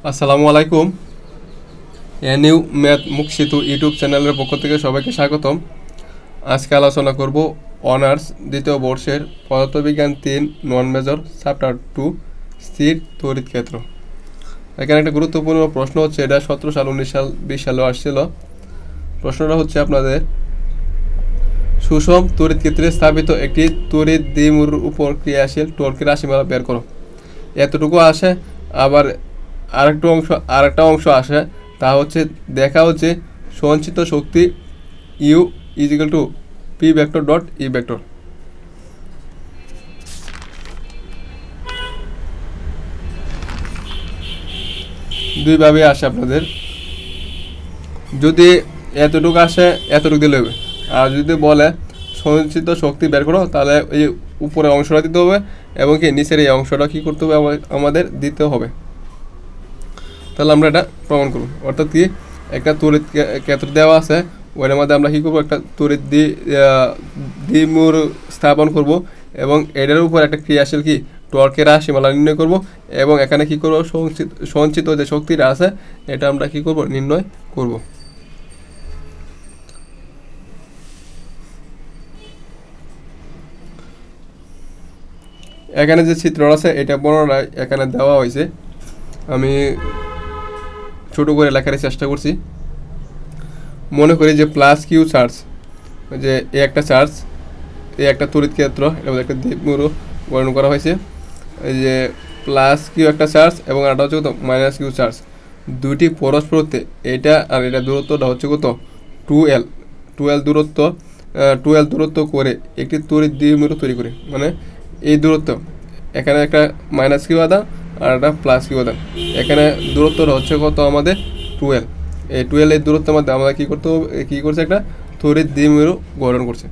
আসসালামু আলাইকুম। এনিউ ম্যাথ মুখ সেতু ইউটিউব চ্যানেলের পক্ষ থেকে সবাইকে স্বাগতম। আজকে আলোচনা করব অনার্স দ্বিতীয় বর্ষের পদার্থবিজ্ঞান 3 নন মেজর চ্যাপ্টার 2 স্থির তড়িৎ ক্ষেত্র। এখানে একটা গুরুত্বপূর্ণ প্রশ্ন হচ্ছে, এটা 17 সাল 19 সাল 20 সালেও আসছিল। প্রশ্নটা হচ্ছে আপনাদের, সুষম তড়িৎ ক্ষেত্রে স্থাপিত একটি তড়িৎ দ্বিমুর উপর ক্রিয়াশীল টর্কের রাশিমালা বের করো। এতটুকু আসে। আবার আরেকটা অংশ আসে, তা হচ্ছে দেখা হচ্ছে সঞ্চিত শক্তি U equal to P vector dot E vector. দুইভাবে আসে আপনাদের। যদি এতটুকু আসে এতটুকু দিলে হবে, আর যদি বলে সঞ্চিত শক্তি বের করো, তাহলে এই উপরের অংশটা দিতে হবে এবং কি নিচের এই অংশটা কী করতে হবে, আমাদের দিতে হবে। তাহলে আমরা এটা প্রমাণ করব। অর্থাৎ কি, একটা তড়িৎ ক্ষেত্র দেওয়া আছে, ওইটার মধ্যে আমরা কী করবো, একটা তড়িৎ দ্বিমুর স্থাপন করব এবং এটার উপর একটা ক্রিয়াশীল কি টর্কের রাশিমালা নির্ণয় করব এবং এখানে কি করব, সঞ্চিত যে শক্তিটা আছে এটা আমরা কি করব, নির্ণয় করব। এখানে যে চিত্র আছে এটা পুনরায় এখানে দেওয়া হয়েছে, আমি ছোট করে লেখার চেষ্টা করছি। মনে করি যে প্লাস কিউ চার্জ, যে এ একটা চার্জ, এ একটা তড়িৎ ক্ষেত্র, এটা একটা দ্বিমুর বর্ণনা করা হয়েছে। এই যে প্লাস কিউ একটা চার্জ এবং আরেকটা হচ্ছে কত, মাইনাস কিউ চার্জ। দুইটি পরস্পরতে, এটা আর এটা দূরত্বটা হচ্ছে কত, 2L। 2L দূরত্ব করে একটি তড়িৎ দ্বিমুর তৈরি করে, মানে এই দূরত্ব, এখানে একটা মাইনাস কিউ আদা আর একটা প্লাস কিউ আদা। এখানে দূরত্বটা হচ্ছে কত আমাদের 2L। এই 2L এর দূরত্বের মধ্যে আমরা কী করতে হবে, কী করছে, একটা তড়িৎ দ্বিমেরু গঠন করছে।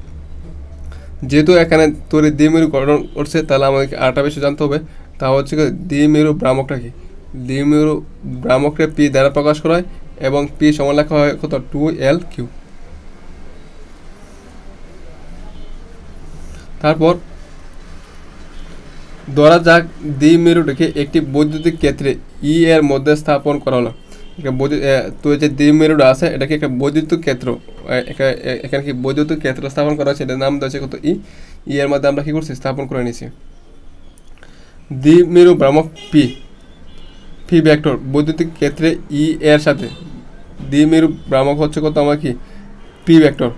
যেহেতু এখানে তড়িৎ দ্বিমেরু গঠন করছে, তাহলে আমাদেরকে আরেকটা বিষয় জানতে হবে, তা হচ্ছে দ্বিমেরু ভ্রামকটা কি। দ্বিমেরু ভ্রামককে পি দ্বারা প্রকাশ করা হয় এবং পি সমান লেখা হয় কত, 2L কিউ। তারপর ধরা যাক দ্বিমেরুটিকে একটি বৈদ্যুতিক ক্ষেত্রে ই এর মধ্যে স্থাপন করা হলো। তো যে দ্বিমেরুটা আছে এটাকে একটা বৈদ্যুতিক ক্ষেত্র, এখানে কি বৈদ্যুতিক ক্ষেত্র স্থাপন করা হচ্ছে, এটার নাম দেওয়া হচ্ছে কত, ই এর মধ্যে আমরা কি করছি, স্থাপন করে নিয়েছি। দ্বিমেরু ভ্রামক পি ভেক্টর বৈদ্যুতিক ক্ষেত্রে ই এর সাথে দ্বিমেরু ভ্রামক হচ্ছে কত, আমার কি পি ভেক্টর,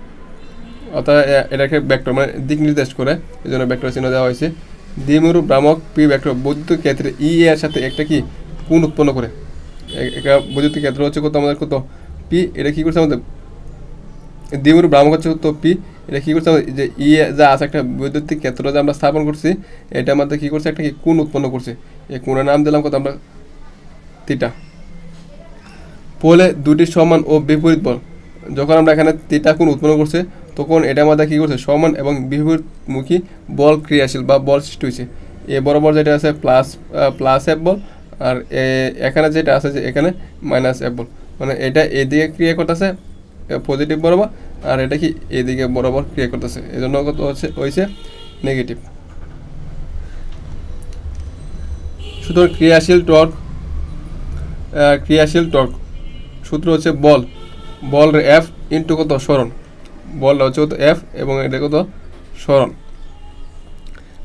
অর্থাৎ এটাকে ভেক্টর মানে দিক নির্দেশ করে, এই জন্য ভেক্টর চিহ্ন দেওয়া হয়েছে। দ্বিমেরু ভ্রামক পি ভেক্টর বৈদ্যুতিক ক্ষেত্রে ই এর সাথে একটা কি কোণ উৎপন্ন করে। এটা বৈদ্যুতিক ক্ষেত্র হচ্ছে কত, আমাদের কত, পি। এটা কী করছে, আমাদের দ্বিমেরু ভ্রামক হচ্ছে কত, পি। এটা কী করছে, যে ই যা আছে একটা বৈদ্যুতিক ক্ষেত্র যে আমরা স্থাপন করছি, এটা আমাদের কী করছে, একটা কি কোণ উৎপন্ন করছে। এই কোণের নাম দিলাম কত, আমরা থিটা। পোলে দুটি সমান ও বিপরীত বল, যখন আমরা এখানে থিটা কোণ উৎপন্ন করছে, তখন এটা আমাদের কী করছে, সমান এবং বিপরীতমুখী বল ক্রিয়াশীল বা বল সৃষ্টি হয়েছে। এ বরাবর যেটা আছে প্লাস এফ বল, আর এখানে যেটা আছে যে এখানে মাইনাস এফ বল, মানে এটা এদিকে ক্রিয়া করতেছে পজিটিভ বরাবর, আর এটা কি এদিকে বরাবর ক্রিয়া করতেছে, এই জন্য কত হয়েছে নেগেটিভ। সুতরাং ক্রিয়াশীল টর্ক সূত্র হচ্ছে বল এফ ইন্টু কত, সরণ। বলটা হচ্ছে কত, এফ, এবং এটা কত, সরণ।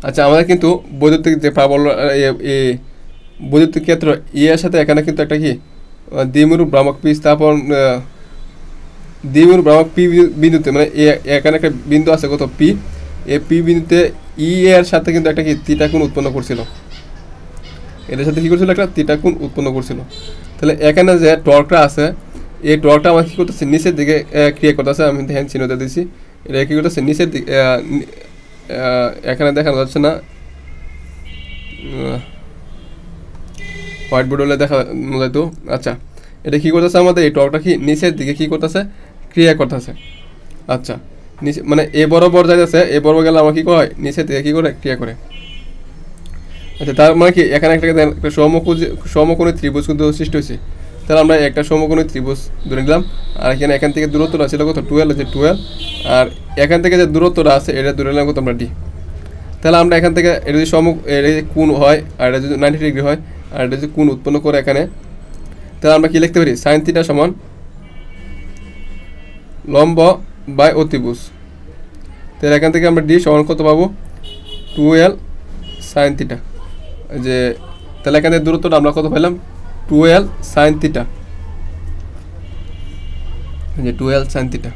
আচ্ছা, আমাদের কিন্তু বৈদ্যুতিক যে বৈদ্যুতিক ক্ষেত্র ই এর সাথে এখানে কিন্তু একটা কি দ্বিমেরু ভ্রামক পি দ্বিমেরু ভ্রামক পি বিন্দুতে, মানে এখানে একটা বিন্দু আছে কত, পি। এই পি বিন্দুতে ই এর সাথে কিন্তু একটা কি থিটা কোণ উৎপন্ন করছিল, এটার সাথে কী করছিল, একটা থিটা কোণ উৎপন্ন করছিল। তাহলে এখানে যে টর্কটা আছে, এই টর্কটা আমার কী করতেছে, নিচের দিকে ক্রিয়া করতেছে। আমি হ্যান্ড চিহ্নতে দিচ্ছি, এটা কী করতেছে, নিচের দিকে, এখানে দেখানো যাচ্ছে না, হোয়াইট বোর্ড হলে দেখা যাইতো। আচ্ছা, এটা কী করতেছে, আমাদের এই টর্কটা কি নিচের দিকে কী করতেছে, ক্রিয়া করতেছে। আচ্ছা, নিচে মানে এ বরাবর যাইতেছে, এ বরাবর গেলে আমার কী হয়, নিচের দিকে কী করে, ক্রিয়া করে। আচ্ছা, তার মানে কি এখানে একটা সমকোণী ত্রিভুজ কিন্তু সৃষ্টি হয়েছে। তাহলে আমরা একটা সমকোণী ত্রিভুজ ধরে নিলাম, আর এখান থেকে দূরত্বটা ছিল কত, 12 হচ্ছে 12, আর এখান থেকে যে দূরত্বটা আছে এটা ধরে নিলাম কত, আমরা ডি। তাহলে আমরা এখান থেকে এটা যদি এটা যদি কোণ হয়, আর এটা যদি 90 ডিগ্রি হয়, আর এটা যদি কোণ উৎপন্ন করে এখানে তাহলে আমরা কি লিখতে পারি সাইন থিটা সমান লম্ব বাই অতিভুজ। তাহলে এখান থেকে আমরা ডি সমান কত পাবো 2l সাইন থিটা, যে তাহলে এখান থেকে দূরত্বটা আমরা কত পেলাম 2l সাইন থিটা, যে 2l সাইন থিটা।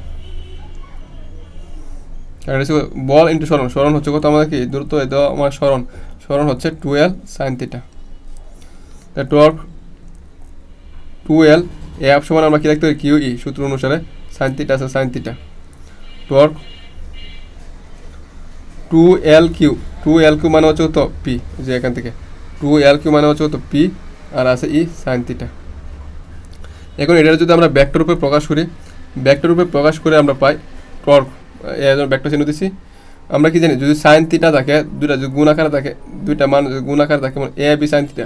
বল ইন্টু সরণ, সরণ হচ্ছে কত আমাদের কি দূরত্ব দেওয়া আমার সরণ, সরণ হচ্ছে 2l sign theta. Torque 2l F সমান আমরা কি লিখতে পারি কিউ ই, সূত্র অনুসারে সাইন থিটা আছে sine theta. Torque 2l Q, 2l Q মানে হচ্ছে কত পি, যে এখান থেকে 2l কিউ মানে হচ্ছে কত পি, আর আছে ই সাইন থিটা। এখন এটা যদি আমরা ভেক্টর রূপে প্রকাশ করি, ভেক্টর রূপে প্রকাশ করে আমরা পাই টর্ক, এর ভেক্টর চিহ্ন দিছি। আমরা কি জানি যদি সাইন থিটা থাকে দুইটা যদি গুণাকারে থাকে, দুইটা মান যদি গুণাকারে থাকে মানে এ বি সাইন থিটা,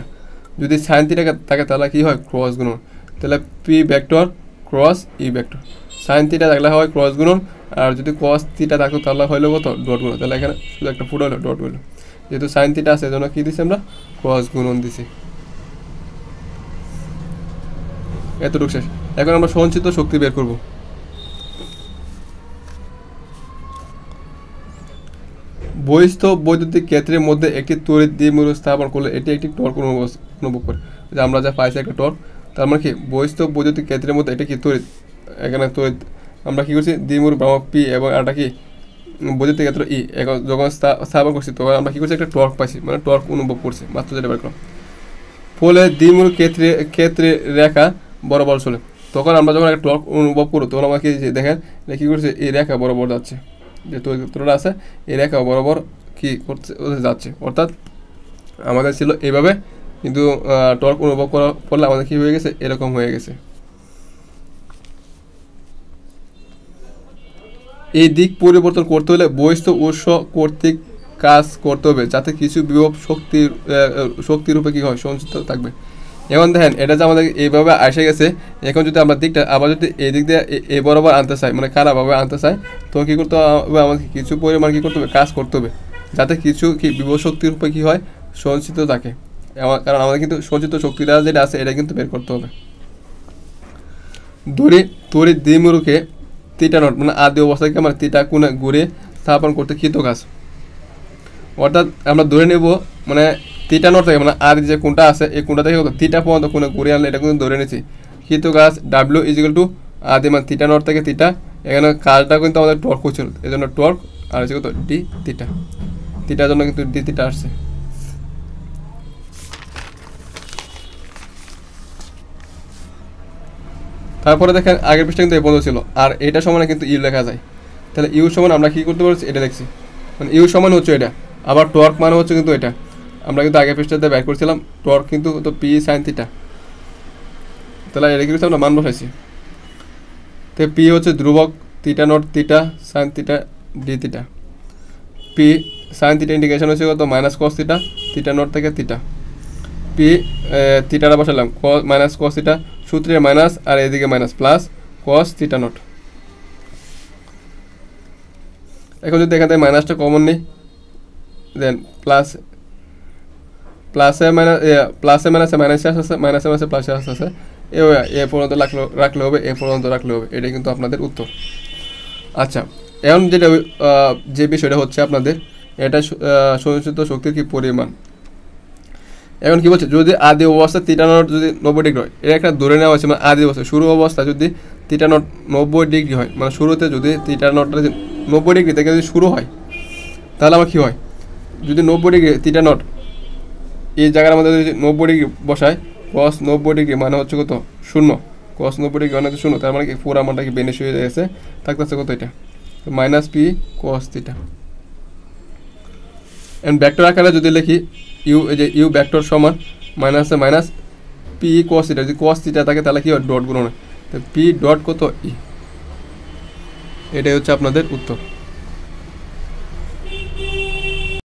যদি সাইন থিটা থাকে তাহলে কি হয় ক্রস গুণন, তাহলে P vector cross E vector. Sine theta থাকলে হয় ক্রস গুণন, আর যদি কস থিটা থাকতো তাহলে হইলো কত ডট গুণন। তাহলে এখানে শুধু একটা ফুট হলো ডট হইলো, যেহেতু সাইন থিটা আছে এজন্য কি দিছি আমরা ক্রস গুণন দিছি। এতটুকু শেষ। এখন আমরা সঞ্চিত শক্তি বের করব। বহিস্থ বৈদ্যুতিক ক্ষেত্রের মধ্যে একটি তড়িৎ দ্বিমেরু স্থাপন করলে এটি একটি টর্ক অনুভব করে, যে আমরা যা পাইছি একটা টর্ক, তার মানে কি বহিস্থ বৈদ্যুতিক ক্ষেত্রের মধ্যে এটা কি তড়িৎ, এখানে তড়িৎ আমরা কি করছি দ্বিমেরু ভ্রামক পি এবং এটা কি বৈদ্যুতিক ক্ষেত্র ই, এখন যখন স্থাপন করছি তখন আমরা কি করছি একটা টর্ক পাইছি, মানে টর্ক অনুভব করছি মাত্র যেটা বের করলাম। ফলে দ্বিমেরু ক্ষেত্রে রেখা বরাবর চলে, তখন আমরা যখন একটা টর্ক অনুভব করবো তখন আমরা কি দেখেন কী করছে এই রেখা বরাবর যাচ্ছে, যে তড়িৎ ক্ষেত্রটা আছে এই রেখা বরাবর কি করছে যাচ্ছে, অর্থাৎ আমাদের ছিল এইভাবে, কিন্তু টর্ক অনুভব করার ফলে আমাদের কি হয়ে গেছে এরকম হয়ে গেছে। এই দিক পরিবর্তন করতে হলে বহিস্থ উৎস কর্তৃক কাজ করতে হবে, যাতে কিছু বিভব শক্তির রূপে কি হয় সঞ্চিত থাকবে। এখন দেখেন এটা যে আমাদের এইভাবে আসে গেছে, এখন যদি আমরা দিকটা আবার যদি এই দিক দিয়ে এই বরাবর আনতে চাই, মানে খারাপভাবে আনতে চাই, তো কী করতে হবে আমাদের কিছু পরিমাণ কী করতে হবে কাজ করতে হবে, যাতে কিছু কি বিভব শক্তির রূপে কী হয় সঞ্চিত থাকে। কারণ আমাদের কিন্তু সঞ্চিত শক্তিটা যেটা আছে এটা কিন্তু বের করতে হবে। তড়িৎ দ্বিমেরুকে থিটা নট মানে আদি অবস্থাকে আমরা থিটা কোণে ঘুরে স্থাপন করতে কৃত কাজ, অর্থাৎ আমরা ধরে নেব মানে থিটা নট থেকে মানে আর যে কোণটা আছে এই কোণটা থেকে থিটা পর্যন্ত কোণে ঘুরে আনলে এটা কিন্তু ধরে নিচ্ছি কৃত কাজ ডাব্লিউ ইজিক্যাল টু আদি মানে থিটা নট থেকে থিটা, এখানে কাজটা কিন্তু আমাদের টর্ক হচ্ছিল এই জন্য টর্ক, আর হচ্ছে কত ডি থিটা, থিটার জন্য কিন্তু ডি থিটা আসছে। তারপরে দেখেন আগের পৃষ্ঠা কিন্তু এই পর্যন্ত ছিল, আর এটা সমানে কিন্তু ইউ লেখা যায়, তাহলে ইউ সমান আমরা কী করতে পারছি এটা দেখছি, মানে ইউ সমান হচ্ছে এটা, আবার টর্ক মানে হচ্ছে কিন্তু এটা আমরা কিন্তু আগের পৃষ্ঠাতে বের করছিলাম টর্ক কিন্তু তো পি সাইন থিটা, তাহলে এটা কিন্তু আমরা মান বসাইছি। তো পি হচ্ছে ধ্রুবক theta not theta sine theta D theta, P sine theta integration হচ্ছে কত minus cos theta theta not থেকে থিটা, পি থিটাটা বসালাম মাইনাস কস থিটা সূত্রের মাইনাস আর এদিকে minus plus cos theta not. এখন যদি এখান থেকে মাইনাসটা কমন নেই দেন প্লাসে মাইনাসে মাইনাসে আসছে মাইনাসে মাইনাসে প্লাসে আসছে এ পর্যন্ত রাখলে হবে এ পর্যন্ত রাখলে হবে, এটাই কিন্তু আপনাদের উত্তর। আচ্ছা এখন যেটা যে বিষয়টা হচ্ছে আপনাদের এটা সঞ্চিত শক্তির কি পরিমাণ। এখন কি বলছে যদি আদি অবস্থা থিটা নট যদি 90 ডিগ্রি হয়, এটা একটা ধরে নেওয়া হয়েছে মানে আদি অবস্থা শুরু অবস্থা যদি থিটা নট 90 ডিগ্রি হয়, মানে শুরুতে যদি থিটা নটটা 90 ডিগ্রি থেকে যদি শুরু হয় তাহলে আমার কী হয় যদি 90 ডিগ্রি থিটা নট এই জায়গার মধ্যে যদি 90 ডিগ্রি বসায় কস 90 ডিগ্রি মানে হচ্ছে কত শূন্য, কস 90 ডিগ্রি মানে শূন্য, তার মানে কি পুরো আমারটা কি বেনিশ হয়ে গেছে, থাকতেছে কত এটা minus P cos theta. And vector আকারে যদি লিখি ইউ এই যে ইউ ভেক্টর সমান মাইনাসে মাইনাস পি কস থিটা, যদি কস থিটা থাকে তাহলে কি হয় ডট গুণ হয়, তো পি ডট কত ই, এটাই হচ্ছে আপনাদের উত্তর।